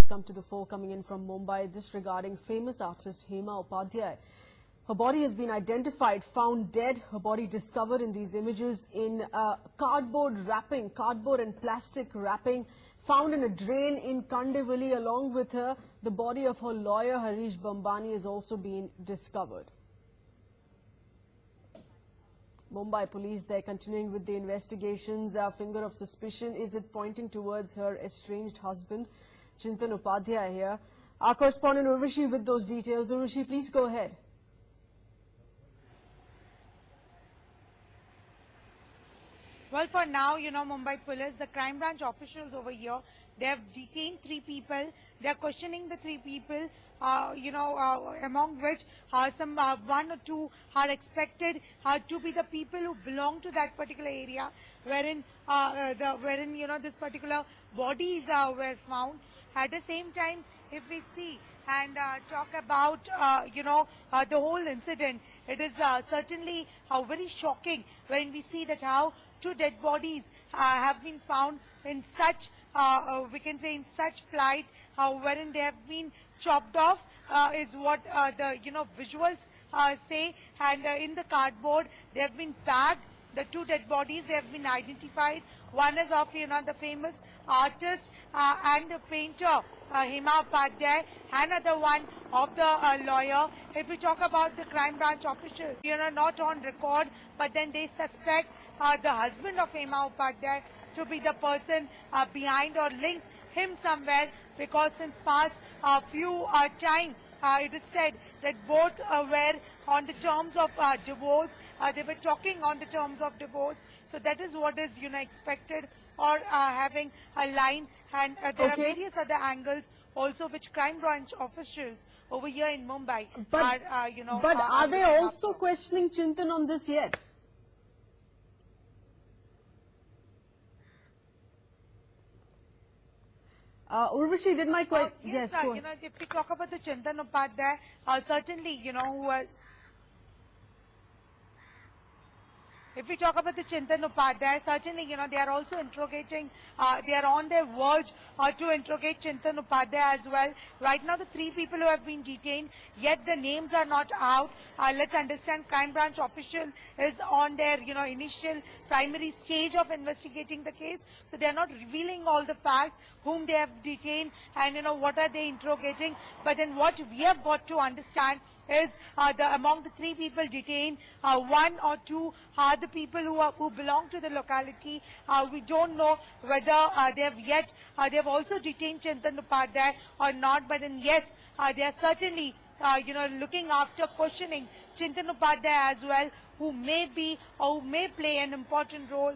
come to the fore coming in from Mumbai. This regarding famous artist Hema Upadhyay. Her body has been identified, found dead. Her body discovered in these images in cardboard wrapping, cardboard and plastic wrapping, found in a drain in Kandivali. Along with her, the body of her lawyer Harish Bambani has also been discovered. Mumbai police, they're continuing with the investigations. Finger of suspicion, is it pointing towards her estranged husband, Chintan Upadhyay here? Our correspondent Urvashi with those details. Urvashi, please go ahead. Well, for now, Mumbai police, the crime branch officials over here, they have detained 3 people. They are questioning the 3 people, among which some 1 or 2 are expected to be the people who belong to that particular area, wherein this particular bodies were found. At the same time, if we see and talk about the whole incident, it is certainly very shocking when we see that how 2 dead bodies have been found in such we can say in such plight, wherein they have been chopped off, is what the visuals say, and in the cardboard they have been packed. The 2 dead bodies, they have been identified. One is of the famous artist and the painter Hema Upadhyay, another one of the lawyer. If we talk about the crime branch official, not on record, but then they suspect the husband of Hema Upadhyay to be the person behind or link him somewhere, because since past few time it is said that both were on the terms of divorce. They were talking on the terms of divorce. So that is what is expected, or having a line, and there are various other angles also which crime branch officials over here in Mumbai are But are they also questioning Chintan on this yet? Urvashi, did my question? Yes, go ahead. If we talk about the Chintan Upadhyay, certainly, who was. If we talk about the Chintan Upadhyay, certainly, they are also interrogating, they are on their verge to interrogate Chintan Upadhyay as well. Right now, the 3 people who have been detained, yet the names are not out. Let's understand, crime branch official is on their, initial primary stage of investigating the case. So they are not revealing all the facts, whom they have detained, and, what are they interrogating. But then what we have got to understand is among the 3 people detained, 1 or 2 are the people who belong to the locality. We don't know whether they have also detained Chintan Upadhyay or not. But then yes, they are certainly looking after questioning Chintan Upadhyay as well, who may be or who may play an important role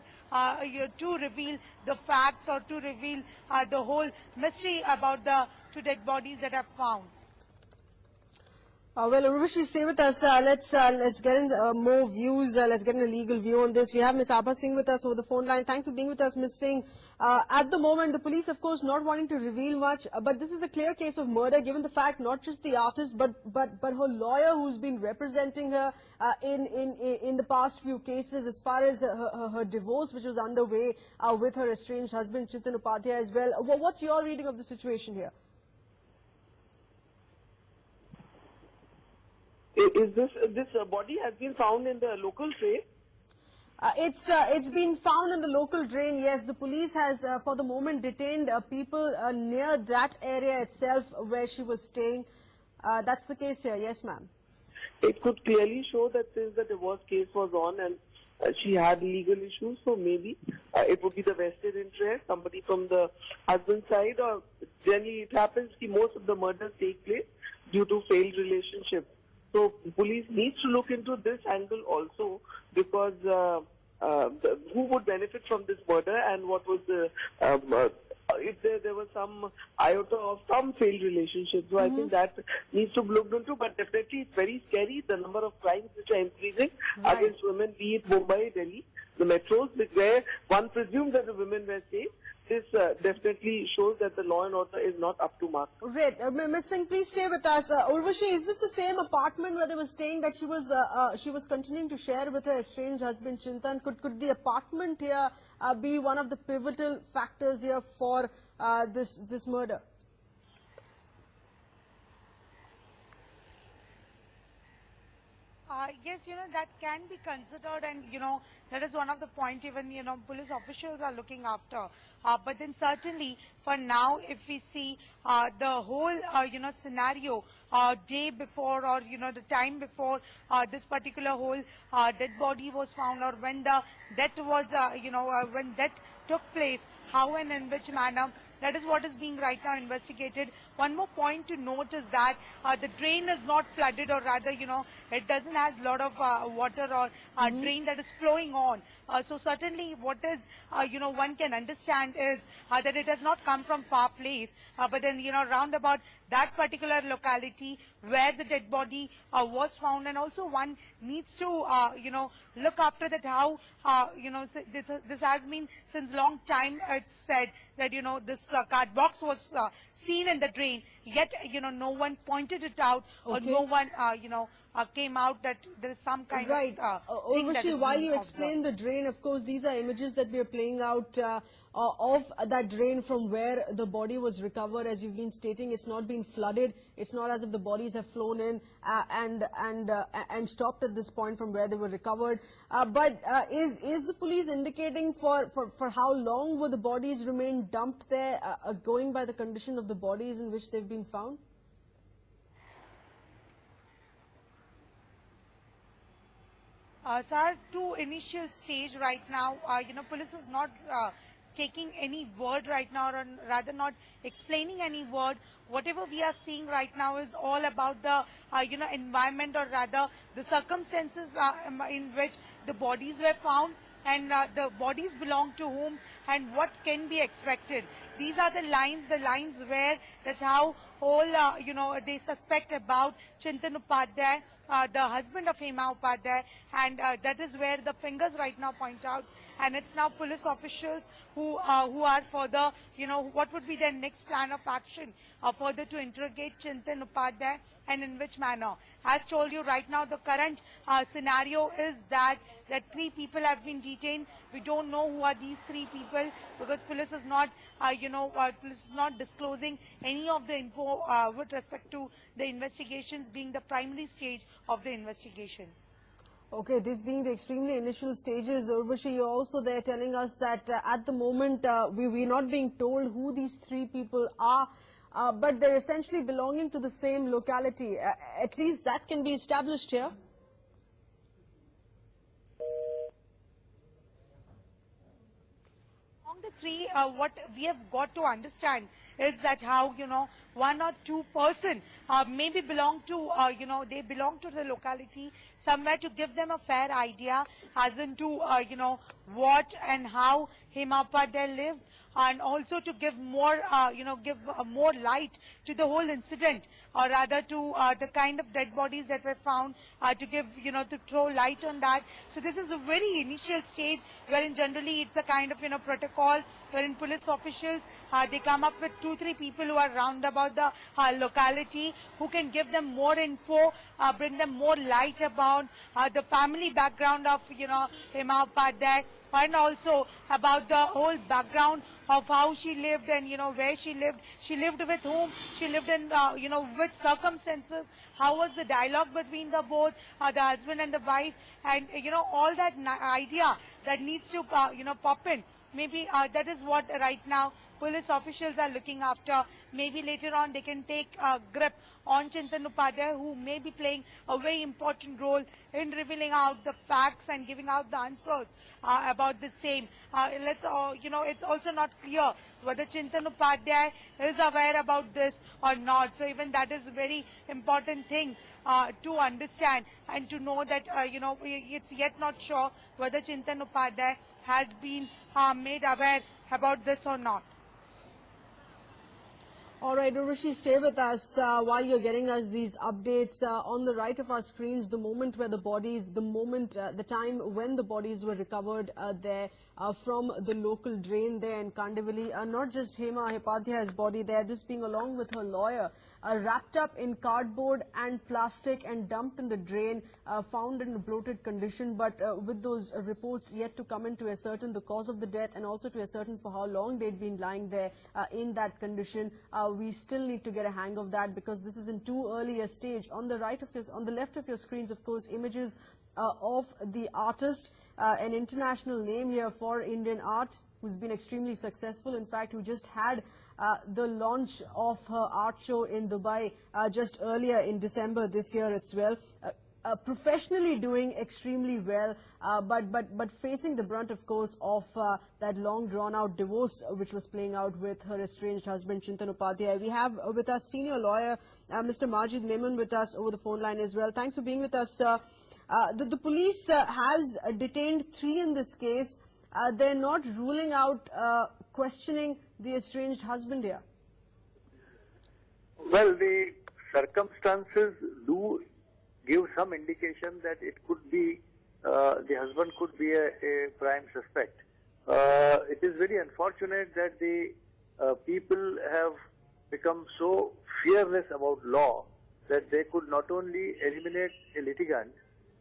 to reveal the facts, or to reveal the whole mystery about the 2 dead bodies that are found. Well, Urvashi, stay with us. Let's get in more views. Let's get in a legal view on this. We have Ms. Abha Singh with us over the phone line. Thanks for being with us, Ms. Singh. At the moment, the police, of course, not wanting to reveal much, but this is a clear case of murder, given the fact not just the artist, but her lawyer, who's been representing her in the past few cases, as far as her divorce, which was underway with her estranged husband, Chintan Upadhyay, as well. What's your reading of the situation here? Is this body has been found in the local drain? It's been found in the local drain. Yes, the police has for the moment detained people near that area itself where she was staying. That's the case here. Yes, ma'am. It could clearly show that since the divorce case was on and she had legal issues, so maybe it would be the vested interest, somebody from the husband's side, or generally it happens that most of the murders take place due to failed relationships. So police needs to look into this angle also, because who would benefit from this murder, and what was the if there was some iota of some failed relationship. So I think that needs to be looked into, but definitely it's very scary, the number of crimes which are increasing against women, be it Mumbai, Delhi, the metros, where one presumes that the women were safe. This definitely shows that the law and order is not up to mark. Right. Ms. Singh, please stay with us. Urvashi, is this the same apartment where they were staying that she was continuing to share with her estranged husband Chintan? Could the apartment here be one of the pivotal factors here for this murder? Yes, that can be considered, and, that is one of the points even, police officials are looking after. But then certainly for now, if we see the whole, scenario, day before, or, the time before this particular whole dead body was found, or when the death was, when death took place, how and in which manner, that is what is being right now investigated. One more point to note is that the drain is not flooded, or rather, it doesn't have a lot of water or drain that is flowing on. So certainly what is, one can understand is that it has not come from far place, but then, round about that particular locality where the dead body was found. And also one needs to, look after that how, this has been since long time. It's said that, this card box was seen in the drain, yet, no one pointed it out, or no one, came out that there is some kind of thing that Urvashi, is while being you explain observed. the drain, of course, these are images that we are playing out of that drain from where the body was recovered. As you've been stating, it's not been flooded. It's not as if the bodies have flown in and stopped at this point from where they were recovered. But is the police indicating for how long will the bodies remain dumped there, going by the condition of the bodies in which they've been found? Sir, to initial stage right now, police is not taking any word right now, or rather not explaining any word. Whatever we are seeing right now is all about the, environment, or rather the circumstances in which the bodies were found, and the bodies belong to whom, and what can be expected. These are the lines where that's how whole, they suspect about Chintan Upadhyay, the husband of Hema Upadhyay, and that is where the fingers right now point out. And it's now police officials who are further, what would be their next plan of action further to interrogate Chintan Upadhyay, and in which manner. As told you right now, the current scenario is that 3 people have been detained. We don't know who are these 3 people, because police is not, police is not disclosing any of the info with respect to the investigations being the primary stage of the investigation. Okay, this being the extremely initial stages, Urvashi, you're also there telling us that at the moment we're not being told who these 3 people are, but they're essentially belonging to the same locality. At least that can be established here. Among the 3, what we have got to understand is that how, 1 or 2 person maybe belong to, they belong to the locality somewhere, to give them a fair idea as into, what and how Hema Upadhyay lived, and also to give more, give more light to the whole incident, or rather to the kind of dead bodies that were found, to give, to throw light on that. So this is a very initial stage, wherein generally it's a kind of, protocol, wherein police officials, they come up with 2-3 people who are round about the locality, who can give them more info, bring them more light about the family background of, Hema Upadhyay, and also about the whole background of how she lived, and where she lived with whom, she lived in which circumstances, how was the dialogue between the both, the husband and the wife, and all that idea that needs to pop in. Maybe that is what right now police officials are looking after. Maybe later on they can take a grip on Chintan Upadhyay, who may be playing a very important role in revealing out the facts and giving out the answers about the same. It's also not clear whether Chintan Upadhyay is aware about this or not. So even that is a very important thing to understand, and to know that, it's yet not sure whether Chintan Upadhyay has been made aware about this or not. All right, Urvashi, stay with us while you're getting us these updates. On the right of our screens, the moment where the bodies, the time when the bodies were recovered there from the local drain there in Kandivali. Not just Hema Upadhyay's body there, this being along with her lawyer, wrapped up in cardboard and plastic and dumped in the drain, found in a bloated condition, but with those reports yet to come in to ascertain the cause of the death, and also to ascertain for how long they'd been lying there in that condition. we still need to get a hang of that because this is in too early a stage. On the left of your screens, of course, images of the artist, an international name here for Indian art, who's been extremely successful. In fact, who just had the launch of her art show in Dubai just earlier in December this year as well. Professionally doing extremely well, but facing the brunt, of course, of that long drawn-out divorce which was playing out with her estranged husband, Chintan Upadhyay. We have with us senior lawyer, Mr. Majid Memon, with us over the phone line as well. Thanks for being with us. The police has detained 3 in this case. They're not ruling out questioning the estranged husband here. Well, the circumstances do give some indication that it could be, the husband could be a prime suspect. It is very unfortunate that the people have become so fearless about law that they could not only eliminate a litigant,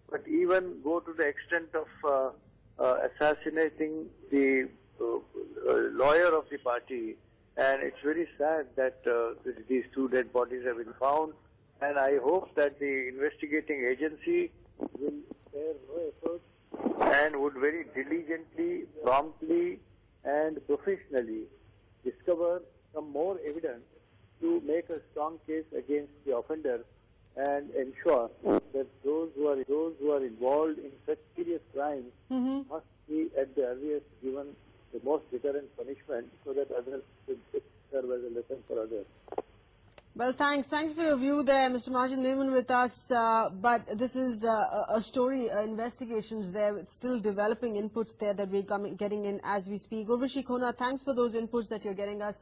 but even go to the extent of assassinating the lawyer of the party. And it's very sad that these 2 dead bodies have been found. And I hope that the investigating agency will spare no effort and would very diligently, promptly and professionally discover some more evidence to make a strong case against the offender and ensure that those who are involved in such serious crimes must be at the earliest given the most deterrent punishment so that others will serve as a lesson for others. Well, thanks for your view there, Mr. Majid Memon with us. But this is a story, investigations there. It's still developing inputs there that we're getting in as we speak. Urvashi Khona, thanks for those inputs that you're getting us.